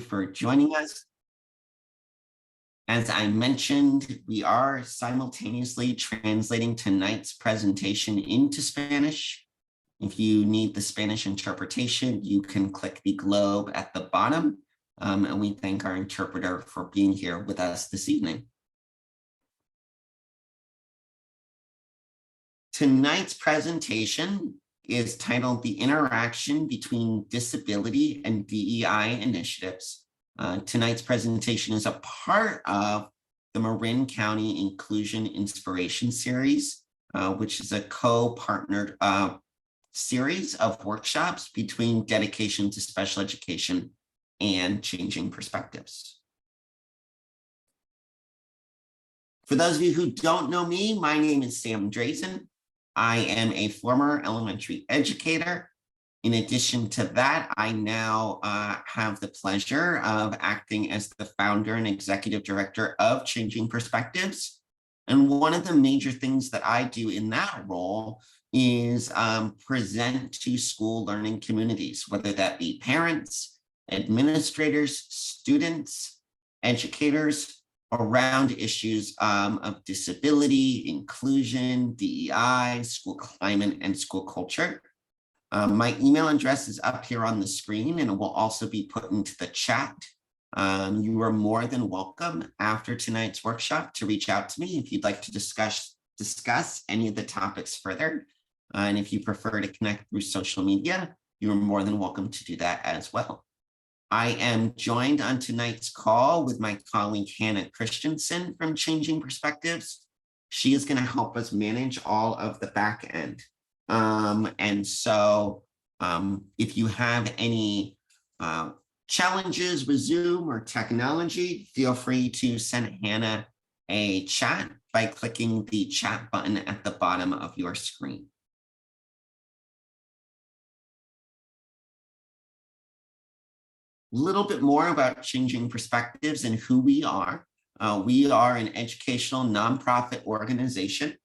for joining us. As I mentioned, we are simultaneously translating tonight's presentation into Spanish. If you need the Spanish interpretation, you can click the globe at the bottom, and we thank our interpreter for being here with us this evening. Tonight's presentation is titled The Interaction Between Disability and DEI Initiatives. Tonight's presentation is a part of the Marin County Inclusion Inspiration Series, which is a co-partnered series of workshops between Dedication to Special Education and Changing Perspectives. For those of you who don't know me, my name is Sam Drazin. I am a former elementary educator. In addition to that, I now have the pleasure of acting as the founder and executive director of Changing Perspectives. And one of the major things that I do in that role is present to school learning communities, whether that be parents, administrators, students, educators, around issues of disability, inclusion, DEI, school climate, and school culture. My email address is up here on the screen, and it will also be put into the chat. You are more than welcome after tonight's workshop to reach out to me if you'd like to discuss any of the topics further. And if you prefer to connect through social media, you are more than welcome to do that as well. I am joined on tonight's call with my colleague, Hannah Christensen from Changing Perspectives. She is going to help us manage all of the back end. And so if you have any challenges with Zoom or technology, feel free to send Hannah a chat by clicking the chat button at the bottom of your screen. A little bit more about Changing Perspectives and who we are. We are an educational nonprofit organization.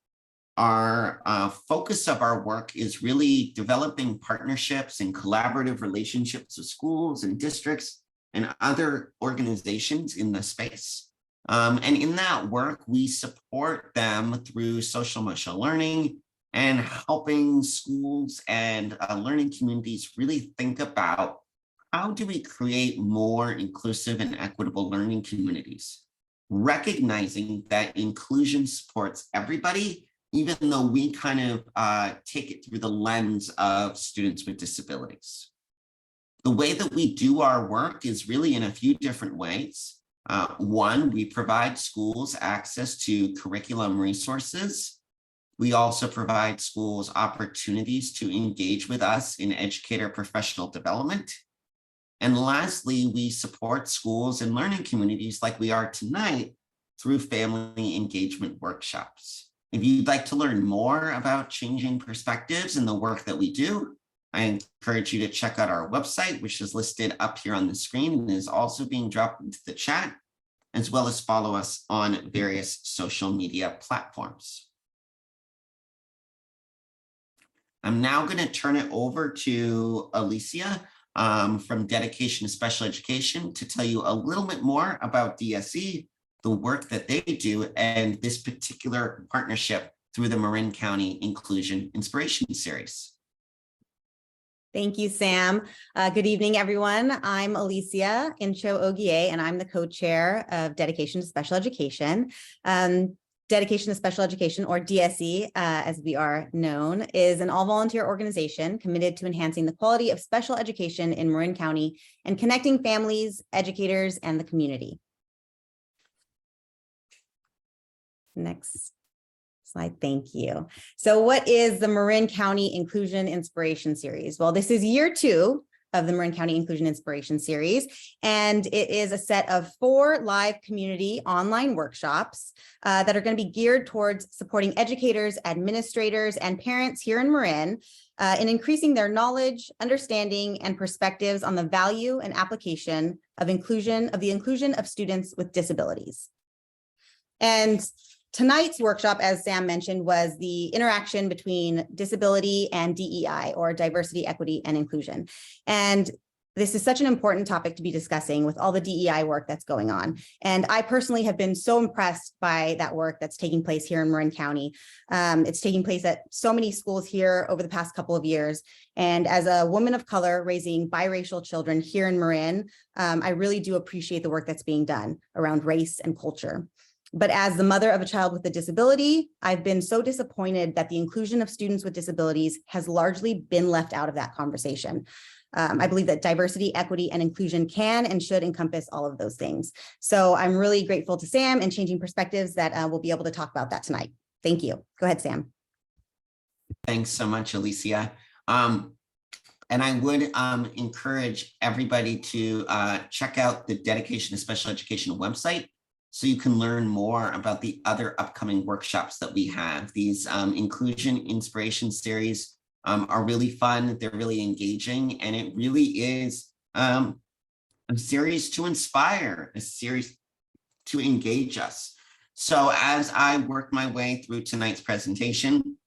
Our focus of our work is really developing partnerships and collaborative relationships with schools and districts and other organizations in the space. And in that work, we support them through social emotional learning and helping schools and learning communities really think about how do we create more inclusive and equitable learning communities, recognizing that inclusion supports everybody, even though we kind of take it through the lens of students with disabilities. The way that we do our work is really in a few different ways. One, we provide schools access to curriculum resources. We also provide schools opportunities to engage with us in educator professional development. And lastly, we support schools and learning communities like we are tonight through family engagement workshops. If you'd like to learn more about Changing Perspectives and the work that we do, I encourage you to check out our website, which is listed up here on the screen and is also being dropped into the chat, as well as follow us on various social media platforms. I'm now going to turn it over to Alicia from Dedication to Special Education to tell you a little bit more about DSE, the work that they do, and this particular partnership through the Marin County Inclusion Inspiration Series. Thank you, Sam. Good evening, everyone. I'm Alicia Incho-Ogier, and I'm the co-chair of Dedication to Special Education. Dedication to Special Education, or DSE, as we are known, is an all-volunteer organization committed to enhancing the quality of special education in Marin County and connecting families, educators, and the community. Next slide, thank you. So what is the Marin County Inclusion Inspiration Series? Well, this is year 2 of the Marin County Inclusion Inspiration Series, and it is a set of 4 live community online workshops that are going to be geared towards supporting educators, administrators, and parents here in Marin in increasing their knowledge, understanding, and perspectives on the value and application of the inclusion of students with disabilities. And tonight's workshop, as Sam mentioned, was the interaction between disability and DEI, or diversity, equity, and inclusion. And This is such an important topic to be discussing with all the DEI work that's going on. And I personally have been so impressed by that work that's taking place here in Marin County. It's taking place at so many schools here over the past couple of years. And as a woman of color raising biracial children here in Marin, I really do appreciate the work that's being done around race and culture. But as the mother of a child with a disability, I've been so disappointed that the inclusion of students with disabilities has largely been left out of that conversation. I believe that diversity, equity, and inclusion can and should encompass all of those things. So I'm really grateful to Sam and Changing Perspectives that we'll be able to talk about that tonight. Thank you. Go ahead, Sam. Thanks so much, Alicia. And I would encourage everybody to check out the Dedication to Special Education website so you can learn more about the other upcoming workshops that we have. These Inclusion Inspiration Series are really fun, they're really engaging, and it really is a series to inspire, a series to engage us. So as I work my way through tonight's presentation,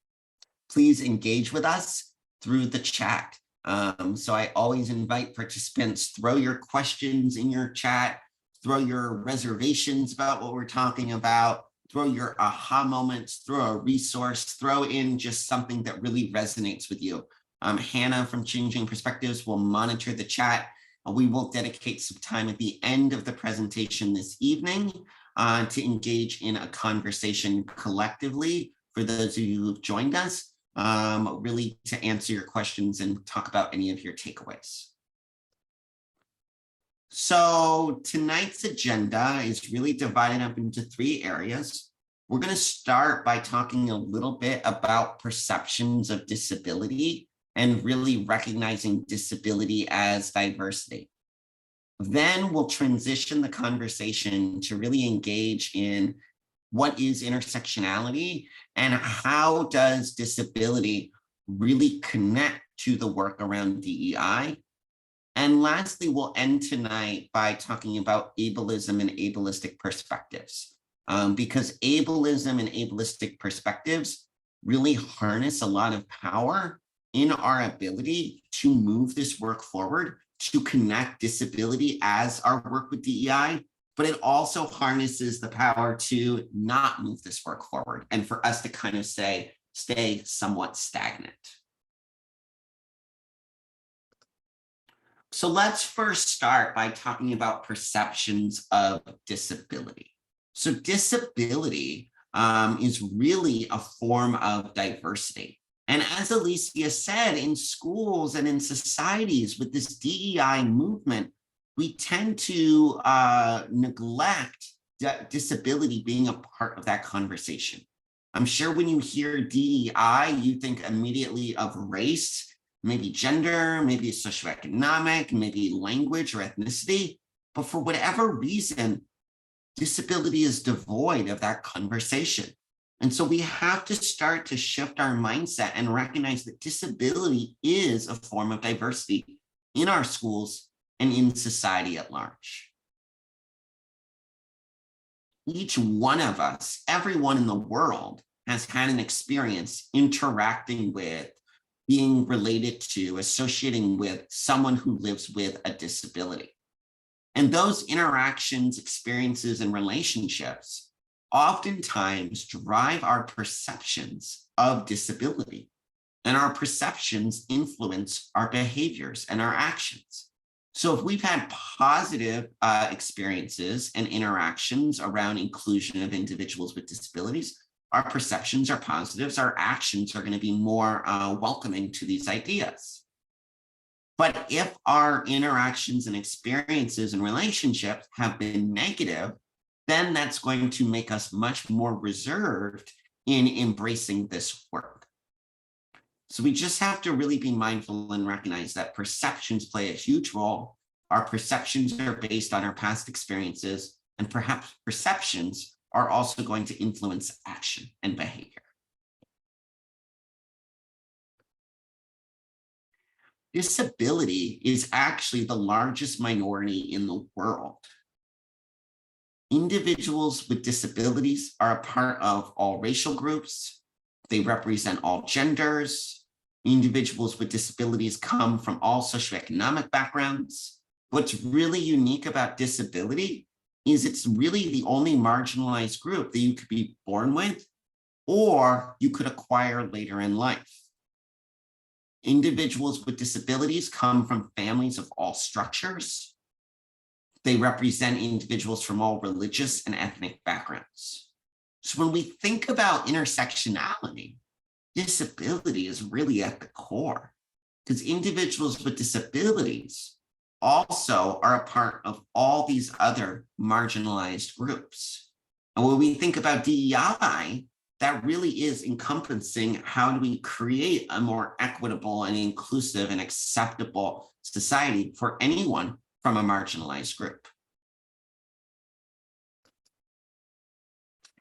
please engage with us through the chat. So I always invite participants, throw your questions in your chat, throw your reservations about what we're talking about, throw your aha moments, throw a resource, throw in just something that really resonates with you. Hannah from Changing Perspectives will monitor the chat. We will dedicate some time at the end of the presentation this evening to engage in a conversation collectively for those of you who've joined us, really to answer your questions and talk about any of your takeaways. So tonight's agenda is really divided up into 3 areas. We're going to start by talking a little bit about perceptions of disability and really recognizing disability as diversity. Then we'll transition the conversation to really engage in what is intersectionality and how does disability really connect to the work around DEI. And lastly, we'll end tonight by talking about ableism and ableistic perspectives, because ableism and ableistic perspectives really harness a lot of power in our ability to move this work forward, to connect disability as our work with DEI, but it also harnesses the power to not move this work forward and for us to kind of stay somewhat stagnant. So let's first start by talking about perceptions of disability. So disability is really a form of diversity. And as Alicia said, in schools and in societies with this DEI movement, we tend to neglect disability being a part of that conversation. I'm sure when you hear DEI, you think immediately of race, maybe gender, maybe socioeconomic, maybe language or ethnicity, but for whatever reason, disability is devoid of that conversation. And so we have to start to shift our mindset and recognize that disability is a form of diversity in our schools and in society at large. Each one of us, everyone in the world, has had an experience interacting with, being related to, associating with someone who lives with a disability. And those interactions, experiences, and relationships oftentimes drive our perceptions of disability, and our perceptions influence our behaviors and our actions. So if we've had positive experiences and interactions around inclusion of individuals with disabilities, our perceptions are positives, our actions are going to be more welcoming to these ideas. But if our interactions and experiences and relationships have been negative, then that's going to make us much more reserved in embracing this work. So we just have to really be mindful and recognize that perceptions play a huge role. Our perceptions are based on our past experiences, and perhaps perceptions are also going to influence action and behavior. Disability is actually the largest minority in the world. Individuals with disabilities are a part of all racial groups. They represent all genders, Individuals with disabilities come from all socioeconomic backgrounds. What's really unique about disability is it's really the only marginalized group that you could be born with or you could acquire later in life. Individuals with disabilities come from families of all structures. They represent individuals from all religious and ethnic backgrounds. So when we think about intersectionality, disability is really at the core, because individuals with disabilities also are a part of all these other marginalized groups. And when we think about DEI, that really is encompassing how do we create a more equitable and inclusive and acceptable society for anyone from a marginalized group.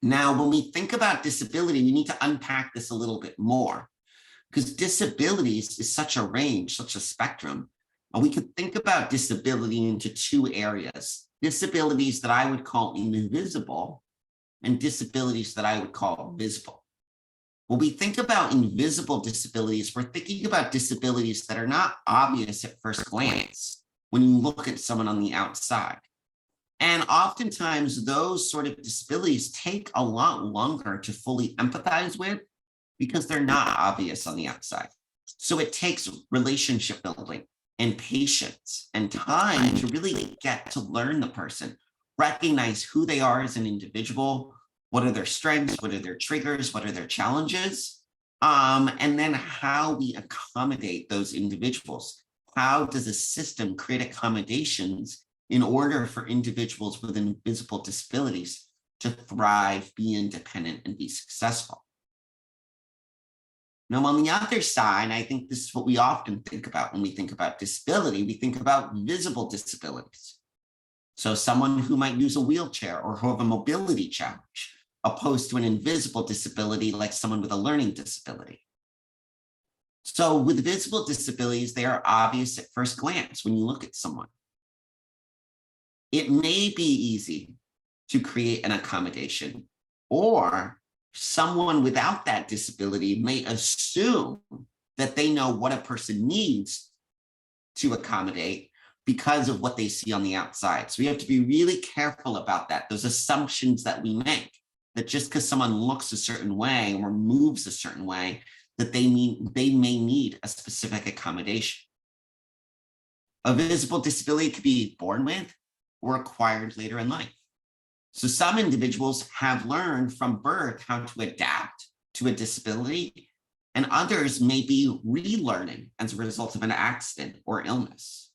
Now, when we think about disability, we need to unpack this a little bit more, because disabilities is such a range, such a spectrum. And we could think about disability into two areas: disabilities that I would call invisible and disabilities that I would call visible. When we think about invisible disabilities, we're thinking about disabilities that are not obvious at first glance when you look at someone on the outside. And oftentimes those sort of disabilities take a lot longer to fully empathize with because they're not obvious on the outside. So it takes relationship building and patience and time to really get to learn the person, recognize who they are as an individual, what are their strengths, what are their triggers, what are their challenges, and then how we accommodate those individuals. How does a system create accommodations in order for individuals with invisible disabilities to thrive, be independent, and be successful? Now, on the other side, I think this is what we often think about when we think about disability. We think about visible disabilities. So someone who might use a wheelchair or who have a mobility challenge, opposed to an invisible disability like someone with a learning disability. So with visible disabilities, they are obvious at first glance when you look at someone. It may be easy to create an accommodation, or someone without that disability may assume that they know what a person needs to accommodate because of what they see on the outside. So we have to be really careful about that, those assumptions that we make, that just because someone looks a certain way or moves a certain way, that they may need a specific accommodation. A visible disability could be born with or acquired later in life. So some individuals have learned from birth how to adapt to a disability, and others may be relearning as a result of an accident or illness.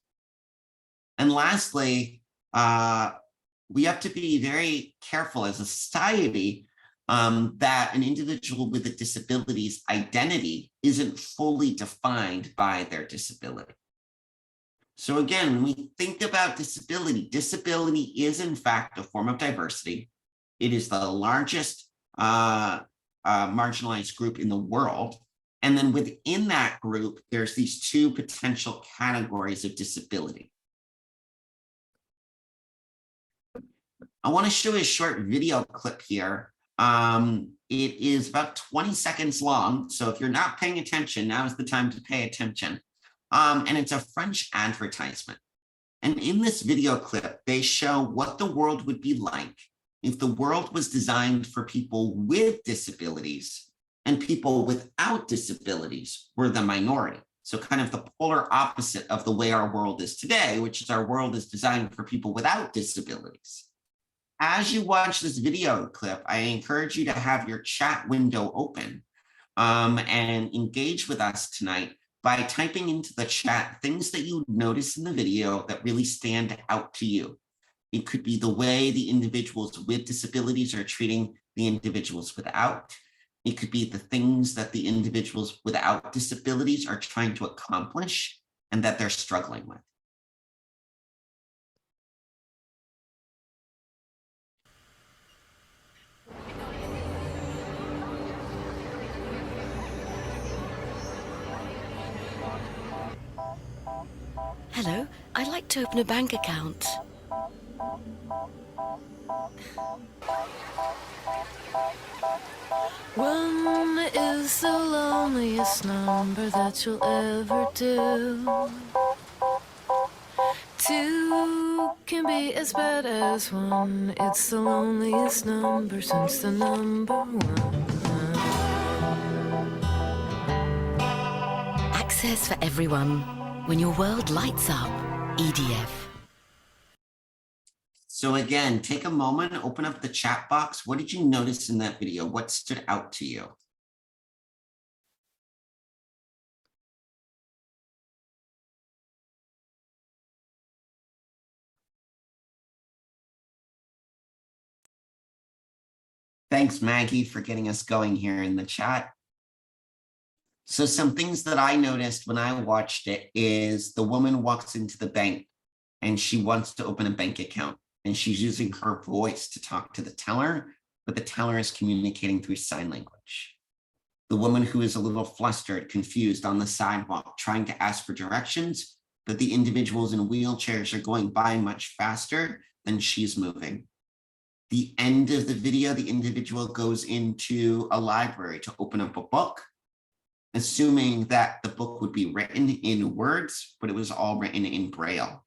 And lastly, we have to be very careful as a society that an individual with a disability's identity isn't fully defined by their disability. So again, when we think about disability, disability is in fact a form of diversity. It is the largest marginalized group in the world. And then within that group, there's these two potential categories of disability. I want to show you a short video clip here. It is about 20 seconds long. So if you're not paying attention, now is the time to pay attention. And it's a French advertisement. And in this video clip, they show what the world would be like if the world was designed for people with disabilities and people without disabilities were the minority. So kind of the polar opposite of the way our world is today, which is our world is designed for people without disabilities. As you watch this video clip, I encourage you to have your chat window open and engage with us tonight by typing into the chat things that you notice in the video that really stand out to you. It could be the way the individuals with disabilities are treating the individuals without. It could be the things that the individuals without disabilities are trying to accomplish and that they're struggling with. Hello, I'd like to open a bank account. One is the loneliest number that you'll ever do. Two can be as bad as one. It's the loneliest number since the number one. Access for everyone. When your world lights up, EDF. So again, take a moment, open up the chat box. What did you notice in that video? What stood out to you? Thanks, Maggie, for getting us going here in the chat. So some things that I noticed when I watched it is the woman walks into the bank and she wants to open a bank account and she's using her voice to talk to the teller, but the teller is communicating through sign language. The woman who is a little flustered, confused on the sidewalk, trying to ask for directions, but the individuals in wheelchairs are going by much faster than she's moving. The end of the video, the individual goes into a library to open up a book, assuming that the book would be written in words, but it was all written in Braille.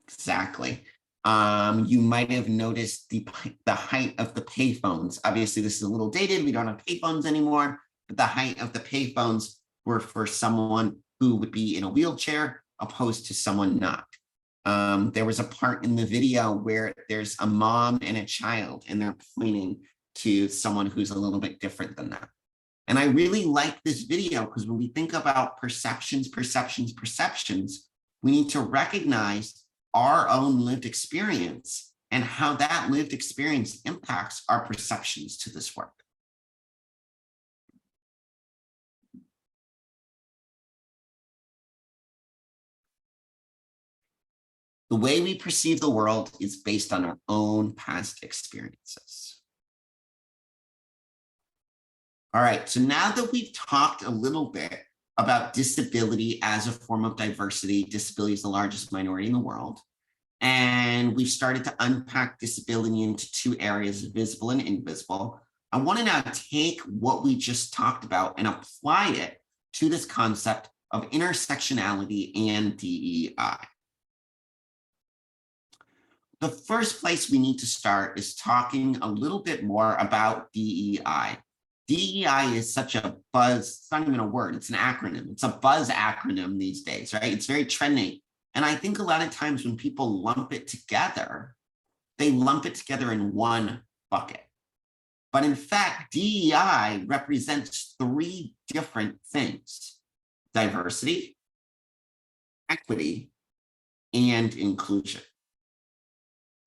Exactly. You might have noticed the height of the payphones. Obviously, this is a little dated. We don't have payphones anymore, but the height of the payphones were for someone who would be in a wheelchair opposed to someone not. There was a part in the video where there's a mom and a child, and they're pointing to someone who's a little bit different than them. And I really like this video because when we think about perceptions, we need to recognize our own lived experience and how that lived experience impacts our perceptions to this work. The way we perceive the world is based on our own past experiences. All right, so now that we've talked a little bit about disability as a form of diversity, disability is the largest minority in the world, and we've started to unpack disability into two areas, visible and invisible. I want to now take what we just talked about and apply it to this concept of intersectionality and DEI. The first place we need to start is talking a little bit more about DEI. DEI is such a buzz, it's not even a word, it's an acronym. It's a buzz acronym these days, right? It's very trendy. And I think a lot of times when people lump it together, they lump it together in one bucket. But in fact, DEI represents three different things: diversity, equity, and inclusion.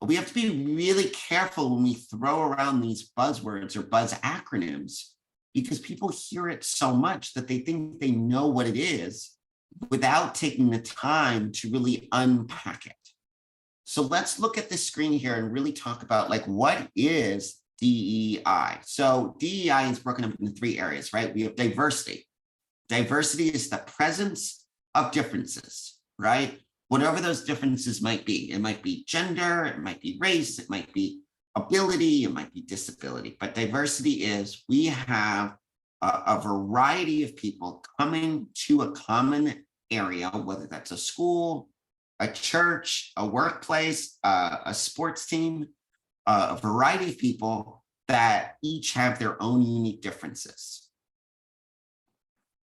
But we have to be really careful when we throw around these buzzwords or buzz acronyms, because people hear it so much that they think they know what it is without taking the time to really unpack it. So let's look at this screen here and really talk about, like, what is DEI? So DEI is broken up into three areas, right? We have diversity. Diversity is the presence of differences, right? Whatever those differences might be. It might be gender, it might be race, it might be ability, it might be disability. But diversity is we have a variety of people coming to a common area, whether that's a school, a church, a workplace, a sports team, a variety of people that each have their own unique differences.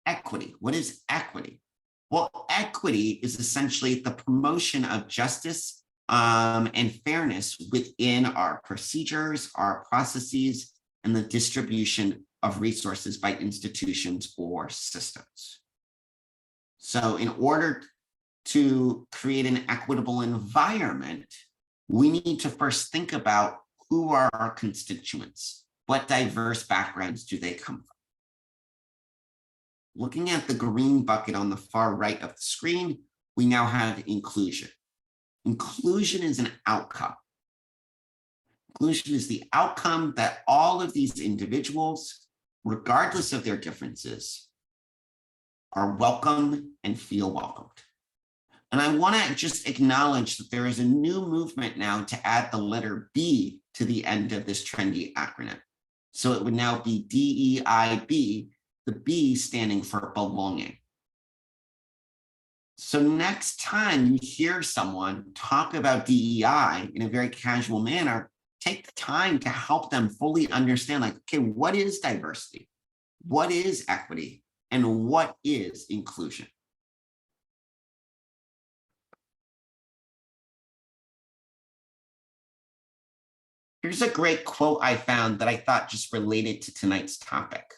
Equity. What is equity? Well, equity is essentially the promotion of justice and fairness within our procedures, our processes, and the distribution of resources by institutions or systems. So in order to create an equitable environment, we need to first think about who are our constituents, what diverse backgrounds do they come from. Looking at the green bucket on the far right of the screen, we now have inclusion. Inclusion is an outcome. Inclusion is the outcome that all of these individuals, regardless of their differences, are welcome and feel welcomed. And I want to just acknowledge that there is a new movement now to add the letter B to the end of this trendy acronym. So it would now be DEIB, the B standing for belonging. So next time you hear someone talk about DEI in a very casual manner, take the time to help them fully understand, like, okay, what is diversity? What is equity? And what is inclusion? Here's a great quote I found that I thought just related to tonight's topic.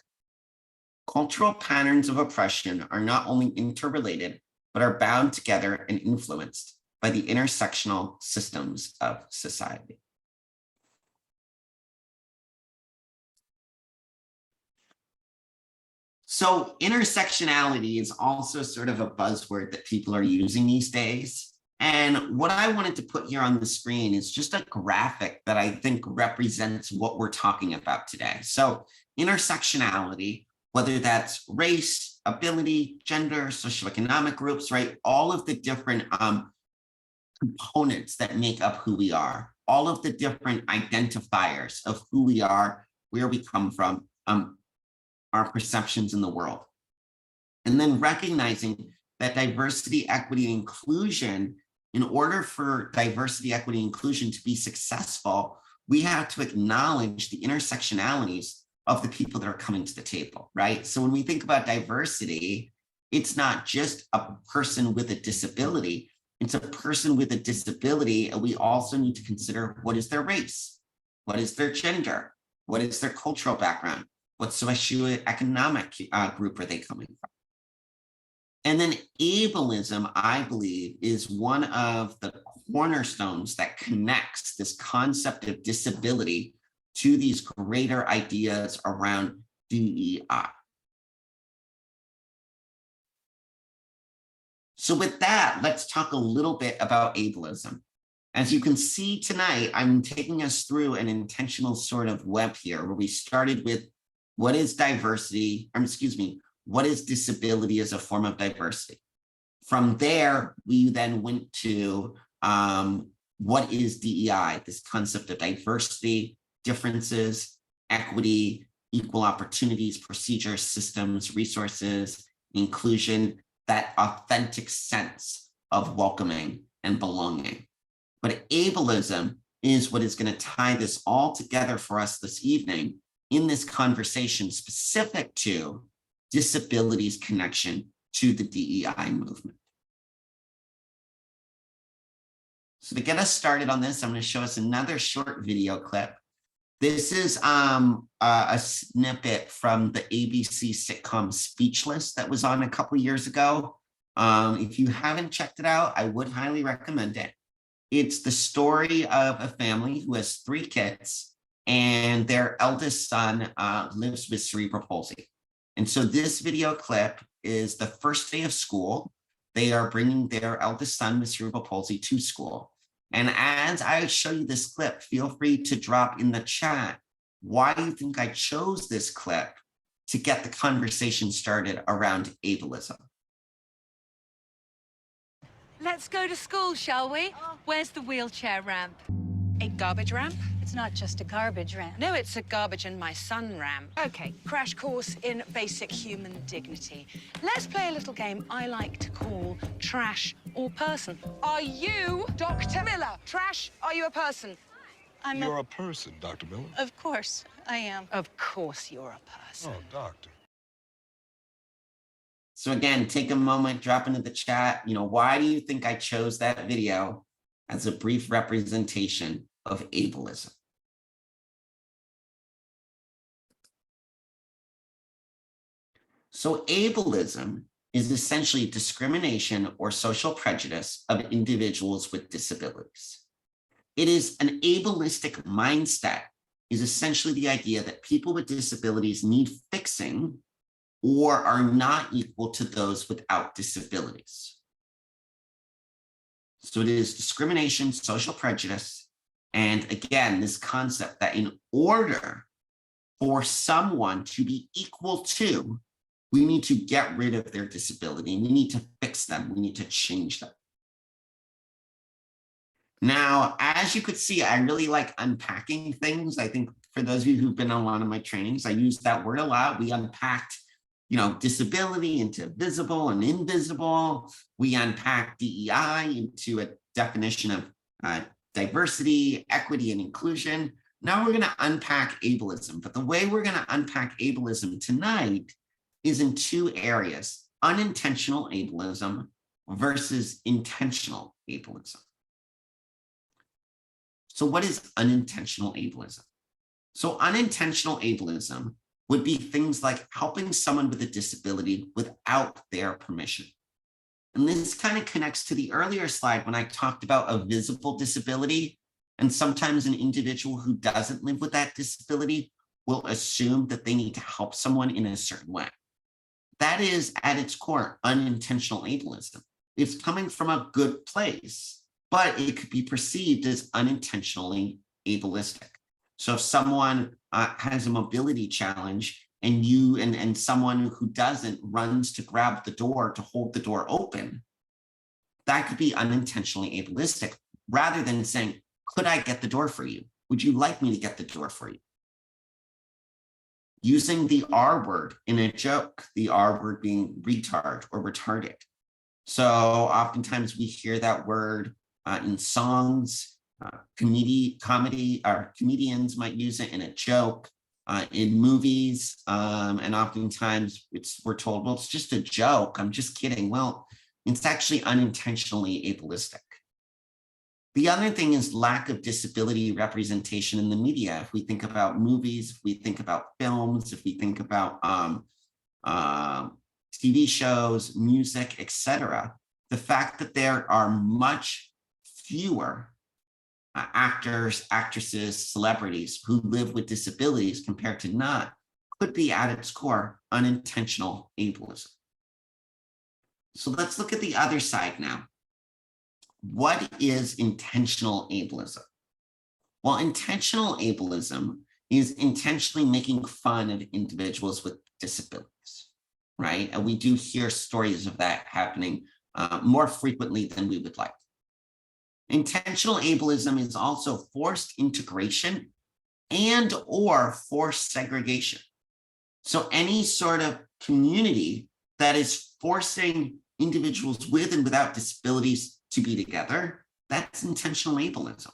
Cultural patterns of oppression are not only interrelated, but are bound together and influenced by the intersectional systems of society. So intersectionality is also sort of a buzzword that people are using these days. And what I wanted to put here on the screen is just a graphic that I think represents what we're talking about today. So intersectionality, whether that's race, ability, gender, socioeconomic groups, right? All of the different components that make up who we are, all of the different identifiers of who we are, where we come from, our perceptions in the world. And then recognizing that diversity, equity, inclusion, in order for diversity, equity, inclusion to be successful, we have to acknowledge the intersectionalities of the people that are coming to the table, right? So when we think about diversity, it's not just a person with a disability, it's a person with a disability, and we also need to consider what is their race, what is their gender, what is their cultural background, what socioeconomic group are they coming from? And then ableism, I believe, is one of the cornerstones that connects this concept of disability to these greater ideas around DEI. So with that, let's talk a little bit about ableism. As you can see tonight, I'm taking us through an intentional sort of web here where we started with what is diversity, what is disability as a form of diversity? From there, we then went to what is DEI, this concept of diversity, differences, equity, equal opportunities, procedures, systems, resources, inclusion, that authentic sense of welcoming and belonging. But ableism is what is going to tie this all together for us this evening in this conversation specific to disability's connection to the DEI movement. So to get us started on this, I'm going to show us another short video clip. This is a snippet from the ABC sitcom Speechless that was on a couple years ago. If you haven't checked it out, I would highly recommend it. It's the story of a family who has 3 kids, and their eldest son lives with cerebral palsy. And so this video clip is the first day of school. They are bringing their eldest son with cerebral palsy to school. And as I show you this clip, feel free to drop in the chat why you think I chose this clip to get the conversation started around ableism. Let's go to school, shall we? Where's the wheelchair ramp? A garbage ramp? It's not just a garbage ramp. No, it's a garbage and my son ramp. Okay, crash course in basic human dignity. Let's play a little game I like to call trash or person. Are you Dr. Miller? Trash, are you a person? You're a person, Dr. Miller. Of course, I am. Of course you're a person. Oh, doctor. So again, take a moment, drop into the chat, why do you think I chose that video as a brief representation of ableism? So ableism is essentially discrimination or social prejudice of individuals with disabilities. It is an ableistic mindset, is essentially the idea that people with disabilities need fixing or are not equal to those without disabilities. So it is discrimination, social prejudice, and again, this concept that in order for someone to be equal to, we need to get rid of their disability. We need to fix them. We need to change them. Now, as you could see, I really like unpacking things. I think for those of you who've been on one of my trainings, I use that word a lot. We unpacked, disability into visible and invisible. We unpacked DEI into a definition of diversity, equity, and inclusion. Now we're going to unpack ableism. But the way we're going to unpack ableism tonight is in two areas: unintentional ableism versus intentional ableism. So what is unintentional ableism? So unintentional ableism would be things like helping someone with a disability without their permission. And this kind of connects to the earlier slide when I talked about a visible disability. And sometimes an individual who doesn't live with that disability will assume that they need to help someone in a certain way. That is at its core unintentional ableism. It's coming from a good place, but it could be perceived as unintentionally ableistic. So if someone has a mobility challenge and you and someone who doesn't runs to grab the door to hold the door open, that could be unintentionally ableistic, rather than saying, could I get the door for you? Would you like me to get the door for you? Using the R word in a joke, the R word being retard or retarded. So oftentimes we hear that word in songs, comedy, or comedians might use it in a joke, in movies, and oftentimes we're told, well, it's just a joke, I'm just kidding. Well, it's actually unintentionally ableistic. The other thing is lack of disability representation in the media. If we think about movies, if we think about films, if we think about TV shows, music, etc., the fact that there are much fewer actors, actresses, celebrities who live with disabilities compared to not could be at its core unintentional ableism. So let's look at the other side now. What is intentional ableism? Well, intentional ableism is intentionally making fun of individuals with disabilities, right? And we do hear stories of that happening more frequently than we would like. Intentional ableism is also forced integration and or forced segregation. So any sort of community that is forcing individuals with and without disabilities to be together, that's intentional ableism.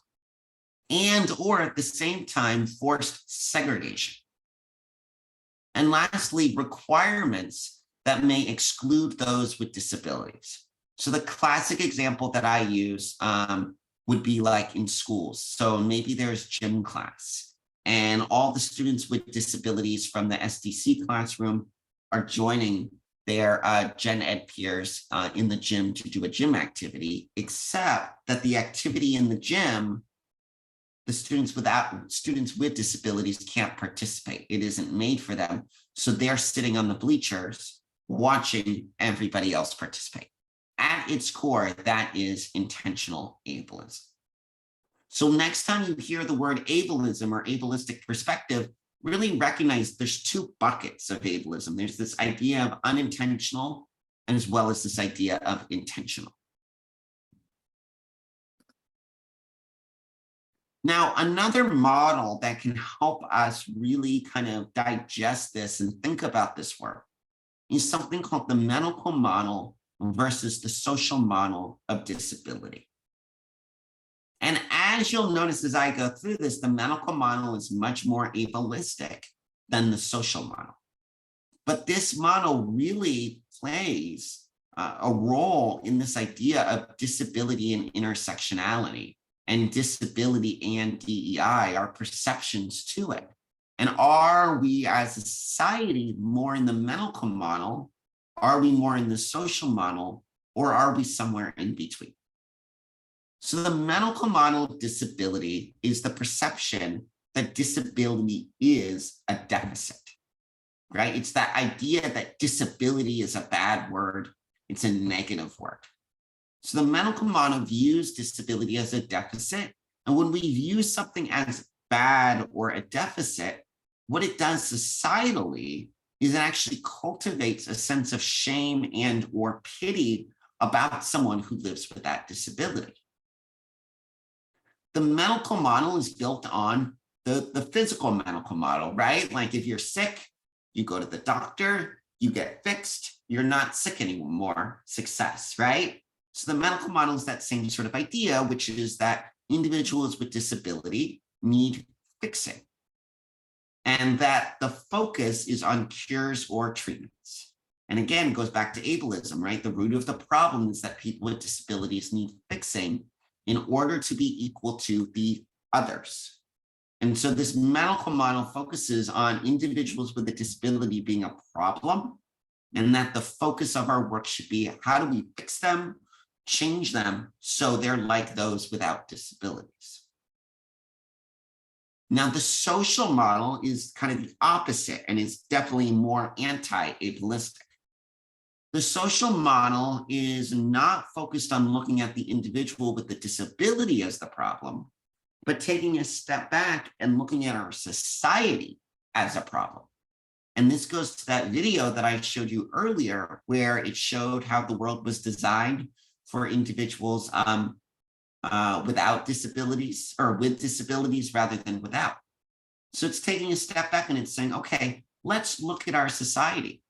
And or at the same time, forced segregation. And lastly, requirements that may exclude those with disabilities. So the classic example that I use would be like in schools. So maybe there's gym class and all the students with disabilities from the SDC classroom are joining their gen ed peers in the gym to do a gym activity, except that the activity in the gym, the students with disabilities can't participate. It isn't made for them. So they're sitting on the bleachers watching everybody else participate. At its core, that is intentional ableism. So next time you hear the word ableism or ableistic perspective, really recognize there's two buckets of ableism. There's this idea of unintentional, and as well as this idea of intentional. Now, another model that can help us really kind of digest this and think about this work is something called the medical model versus the social model of disability. And as you'll notice as I go through this, the medical model is much more ableistic than the social model. But this model really plays a role in this idea of disability and intersectionality, and disability and DEI, our perceptions to it. And are we as a society more in the medical model? Are we more in the social model? Or are we somewhere in between? So the medical model of disability is the perception that disability is a deficit, right? It's that idea that disability is a bad word. It's a negative word. So the medical model views disability as a deficit. And when we view something as bad or a deficit, what it does societally is it actually cultivates a sense of shame and or pity about someone who lives with that disability. the medical model is built on the physical medical model, right? Like if you're sick, you go to the doctor, you get fixed, you're not sick anymore, success, right? So the medical model is that same sort of idea, which is that individuals with disability need fixing, and that the focus is on cures or treatments. And again, it goes back to ableism, right? The root of the problem is that people with disabilities need fixing in order to be equal to the others. And so this medical model focuses on individuals with a disability being a problem, and that the focus of our work should be, how do we fix them, change them so they're like those without disabilities. Now, the social model is kind of the opposite and is definitely more anti-ableistic. The social model is not focused on looking at the individual with the disability as the problem, but taking a step back and looking at our society as a problem. And this goes to that video that I showed you earlier, where it showed how the world was designed for individuals without disabilities, or with disabilities rather than without. So it's taking a step back and it's saying, okay, let's look at our society.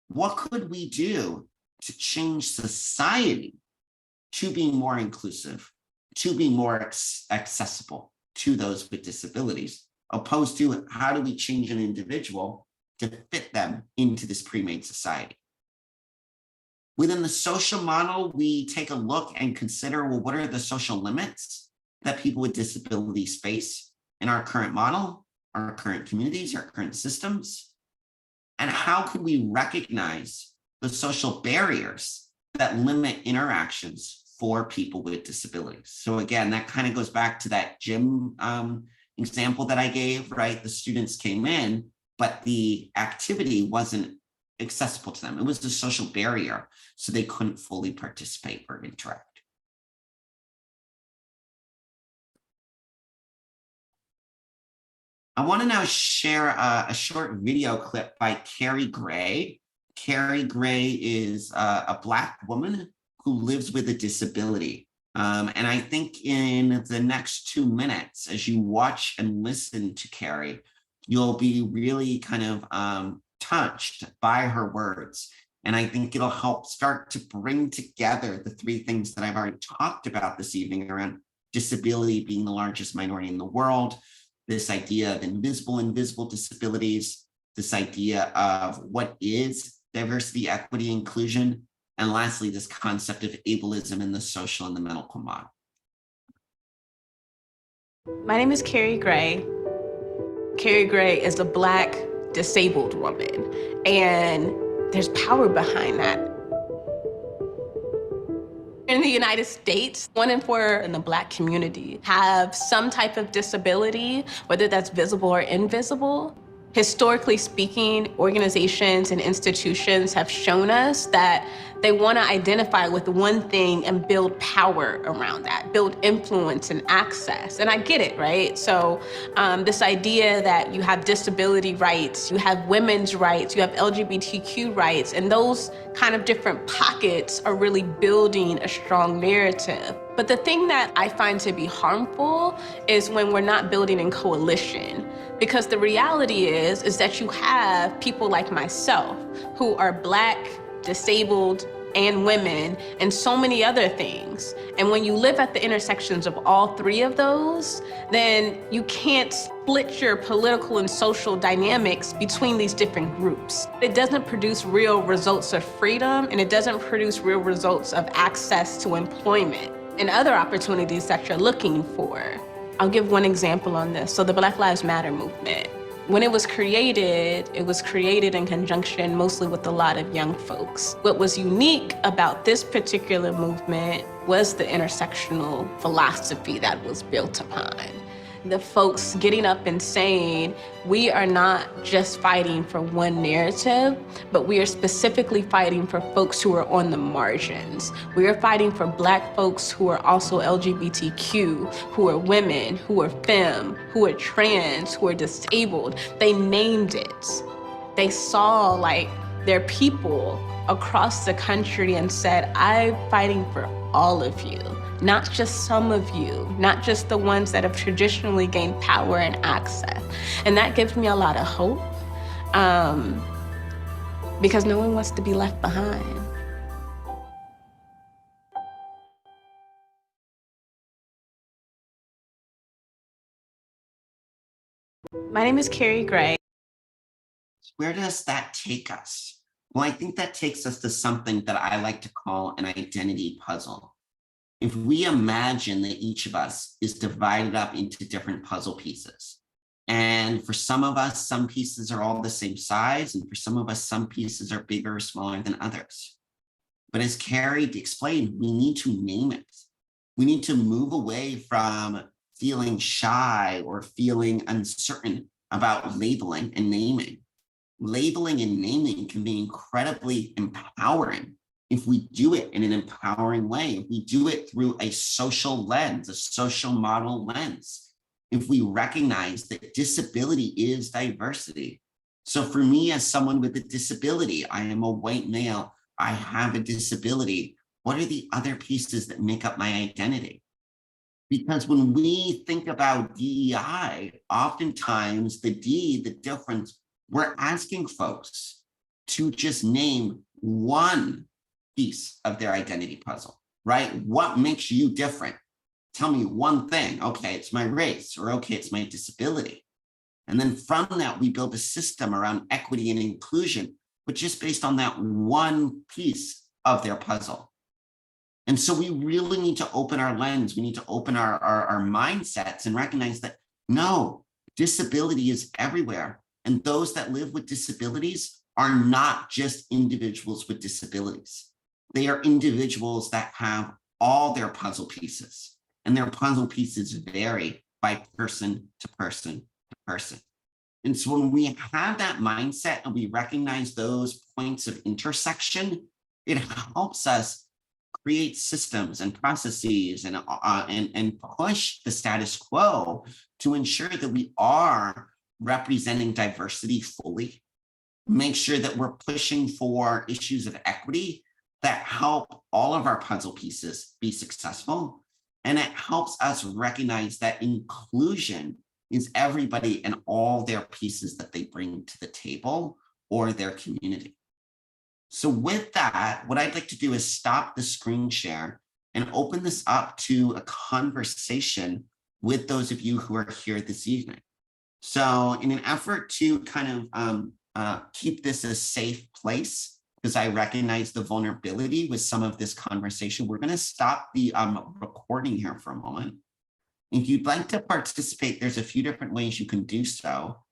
What could we do to change society to be more inclusive, to be more accessible to those with disabilities, opposed to how do we change an individual to fit them into this pre-made society? Within the social model, we take a look and consider, well, what are the social limits that people with disabilities face in our current model, our current communities, our current systems? And how can we recognize the social barriers that limit interactions for people with disabilities? So again, that kind of goes back to that gym example that I gave, right? The students came in, but the activity wasn't accessible to them. It was the social barrier, so they couldn't fully participate or interact. I want to now share a short video clip by Carrie Gray. Carrie Gray is a Black woman who lives with a disability. And I think in the next 2 minutes, as you watch and listen to Carrie, you'll be really kind of touched by her words. And I think it'll help start to bring together the 3 things that I've already talked about this evening around disability being the largest minority in the world, this idea of invisible disabilities, this idea of what is diversity, equity, inclusion, and lastly, this concept of ableism in the social and the medical model. My name is Carrie Gray. Carrie Gray is a Black disabled woman, and there's power behind that. In the United States, 1 in 4 in the Black community have some type of disability, whether that's visible or invisible. Historically speaking, organizations and institutions have shown us that they want to identify with one thing and build power around that, build influence and access. And I get it, right? So this idea that you have disability rights, you have women's rights, you have LGBTQ rights, and those kind of different pockets are really building a strong narrative. But the thing that I find to be harmful is when we're not building in coalition. Because the reality is that you have people like myself who are Black, disabled, and women, and so many other things. And when you live at the intersections of all 3 of those, then you can't split your political and social dynamics between these different groups. It doesn't produce real results of freedom, and it doesn't produce real results of access to employment and other opportunities that you're looking for. I'll give one example on this. So the Black Lives Matter movement. When it was created in conjunction mostly with a lot of young folks. What was unique about this particular movement was the intersectional philosophy that was built upon. The folks getting up and saying, we are not just fighting for one narrative, but we are specifically fighting for folks who are on the margins. We are fighting for Black folks who are also LGBTQ, who are women, who are femme, who are trans, who are disabled. They named it. They saw like their people across the country and said, I'm fighting for all of you, not just some of you, not just the ones that have traditionally gained power and access. And that gives me a lot of hope, because no one wants to be left behind. My name is Carrie Gray. Where does that take us? Well, I think that takes us to something that I like to call an identity puzzle. If we imagine that each of us is divided up into different puzzle pieces, and for some of us, some pieces are all the same size, and for some of us, some pieces are bigger or smaller than others. But as Carrie explained, we need to name it. We need to move away from feeling shy or feeling uncertain about labeling and naming. Labeling and naming can be incredibly empowering if we do it in an empowering way, if we do it through a social lens, a social model lens, if we recognize that disability is diversity. So for me, as someone with a disability, I am a white male, I have a disability. What are the other pieces that make up my identity? Because when we think about DEI, oftentimes the difference, we're asking folks to just name one piece of their identity puzzle, right? What makes you different? Tell me one thing. Okay, it's my race, or okay, it's my disability. And then from that, we build a system around equity and inclusion, but just based on that one piece of their puzzle. And so we really need to open our lens. We need to open our mindsets and recognize that no, disability is everywhere. And those that live with disabilities are not just individuals with disabilities. They are individuals that have all their puzzle pieces, and their puzzle pieces vary by person to person to person. And so when we have that mindset and we recognize those points of intersection, it helps us create systems and processes and push the status quo to ensure that we are representing diversity fully, make sure that we're pushing for issues of equity that help all of our puzzle pieces be successful. And it helps us recognize that inclusion is everybody and all their pieces that they bring to the table or their community. So with that, what I'd like to do is stop the screen share and open this up to a conversation with those of you who are here this evening. So in an effort to kind of keep this a safe place, because I recognize the vulnerability with some of this conversation, we're going to stop the recording here for a moment. If you'd like to participate, there's a few different ways you can do so.